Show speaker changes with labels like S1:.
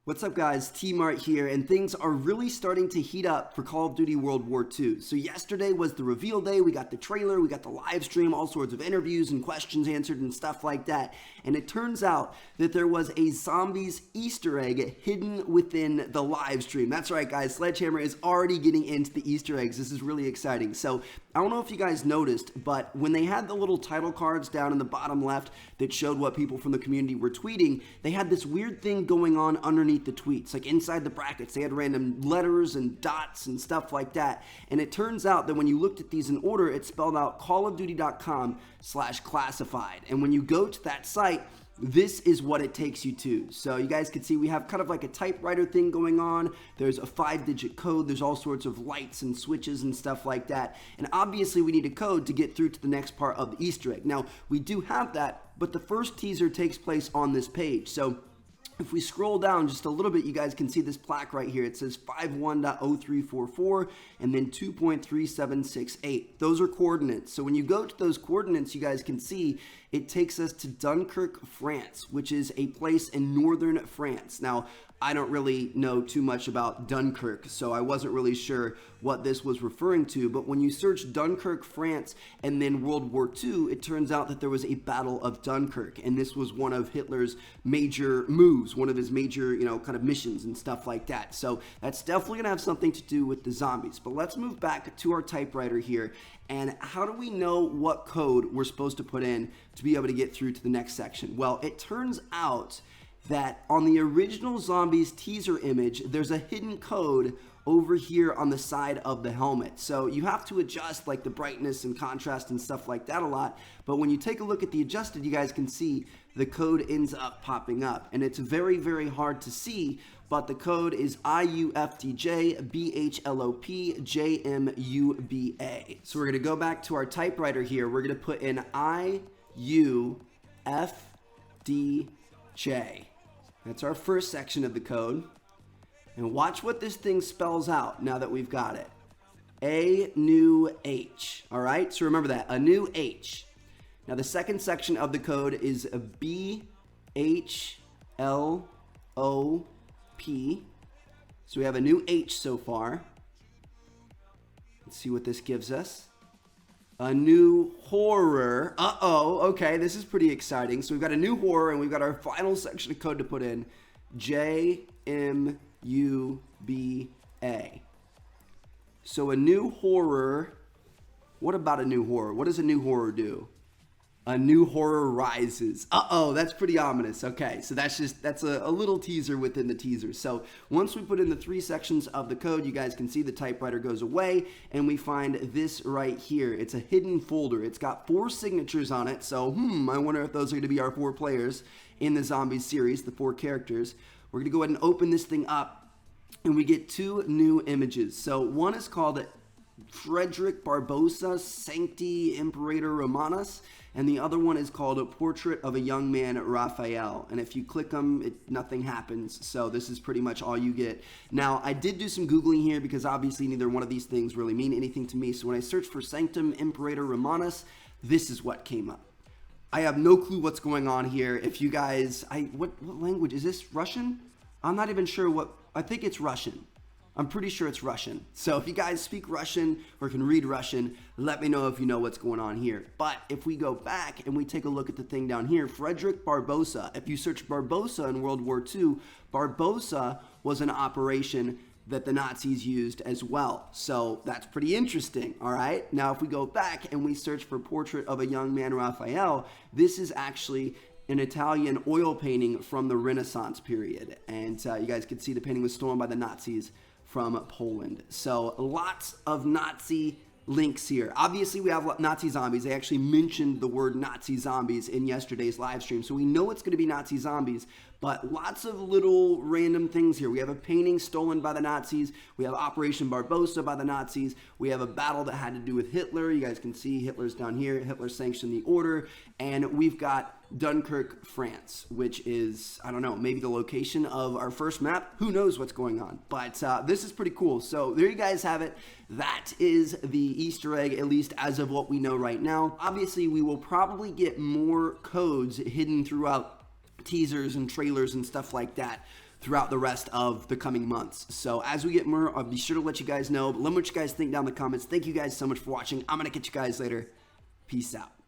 S1: What's up guys, T-Mart here, and things are really starting to heat up for Call of Duty World War II. So yesterday was the reveal day, we got the trailer, we got the live stream, all sorts of interviews and questions answered and stuff like that. And it turns out that there was a Zombies Easter egg hidden within the live stream. That's right guys, Sledgehammer is already getting into the Easter eggs. This is really exciting. So I don't know if you guys noticed, but when they had the little title cards down in the bottom left that showed what people from the community were tweeting, they had this weird thing going on underneath the tweets, like inside the brackets. They had random letters and dots and stuff like that. And it turns out that when you looked at these in order, it spelled out callofduty.com/classified. And when you go to that site, this is what it takes you to. So you guys can see we have kind of like a typewriter thing going on. There's a 5-digit code. There's all sorts of lights and switches and stuff like that. And obviously we need a code to get through to the next part of the Easter egg. Now we do have that, but the first teaser takes place on this page. So if we scroll down just a little bit, you guys can see this plaque right here. It says 51.0344 and then 2.3768. Those are coordinates. So when you go to those coordinates, you guys can see it takes us to Dunkirk, France, which is a place in northern France. Now, I don't really know too much about Dunkirk, so I wasn't really sure what this was referring to, but when you search Dunkirk, France, and then World War II, it turns out that there was a Battle of Dunkirk, and this was one of Hitler's major moves, one of his major, kind of missions and stuff like that. So that's definitely going to have something to do with the zombies. But let's move back to our typewriter here, and how do we know what code we're supposed to put in to be able to get through to the next section? Well, it turns out that on the original Zombies teaser image, there's a hidden code over here on the side of the helmet. So you have to adjust like the brightness and contrast and stuff like that a lot. But when you take a look at the adjusted, you guys can see the code ends up popping up. And it's very, very hard to see, but the code is IUFDJ BHLOP JMUBA. So we're gonna go back to our typewriter here. We're gonna put in IUFDJ. That's our first section of the code. And watch what this thing spells out now that we've got it. A new H. All right, so remember that, a new H. Now the second section of the code is a BHLOP. So we have a new H so far. Let's see what this gives us. A new horror. Okay, this is pretty exciting. So we've got a new horror, and we've got our final section of code to put in. JMUBA. So a new horror. What about a new horror? What does a new horror do? A new horror rises. That's pretty ominous. Okay, so that's a little teaser within the teaser. So once we put in the 3 sections of the code, you guys can see the typewriter goes away, and we find this right here. It's a hidden folder. It's got 4 signatures on it. So, I wonder if those are going to be our 4 players in the Zombies series, the 4 characters. We're going to go ahead and open this thing up, and we get 2 new images. So one is called Frederick Barbosa, Sancti Imperator Romanus, and the other one is called A Portrait of a Young Man, Raphael. And if you click them, nothing happens. So this is pretty much all you get. Now, I did do some Googling here because obviously neither one of these things really mean anything to me. So when I searched for Sanctum Imperator Romanus, this is what came up. I have no clue what's going on here. If you guys, what language? Is this Russian? I'm not even sure what, I think it's Russian. I'm pretty sure it's Russian. So if you guys speak Russian or can read Russian, let me know if you know what's going on here. But if we go back and we take a look at the thing down here, Frederick Barbosa, if you search Barbosa in World War II, Barbosa was an operation that the Nazis used as well. So that's pretty interesting, all right? Now, if we go back and we search for Portrait of a Young Man, Raphael, this is actually an Italian oil painting from the Renaissance period. And you guys can see the painting was stolen by the Nazis from Poland. So lots of Nazi links here. Obviously, we have Nazi zombies. They actually mentioned the word Nazi zombies in yesterday's live stream. So we know it's going to be Nazi zombies, but lots of little random things here. We have a painting stolen by the Nazis. We have Operation Barbosa by the Nazis. We have a battle that had to do with Hitler. You guys can see Hitler's down here. Hitler sanctioned the order. And we've got Dunkirk, France, which is, I don't know, maybe the location of our first map. Who knows what's going on? But this is pretty cool. So there you guys have it. That is the Easter egg, at least as of what we know right now. Obviously, we will probably get more codes hidden throughout teasers and trailers and stuff like that throughout the rest of the coming months. So as we get more, I'll be sure to let you guys know. But let me know what you guys think down in the comments. Thank you guys so much for watching. I'm going to catch you guys later. Peace out.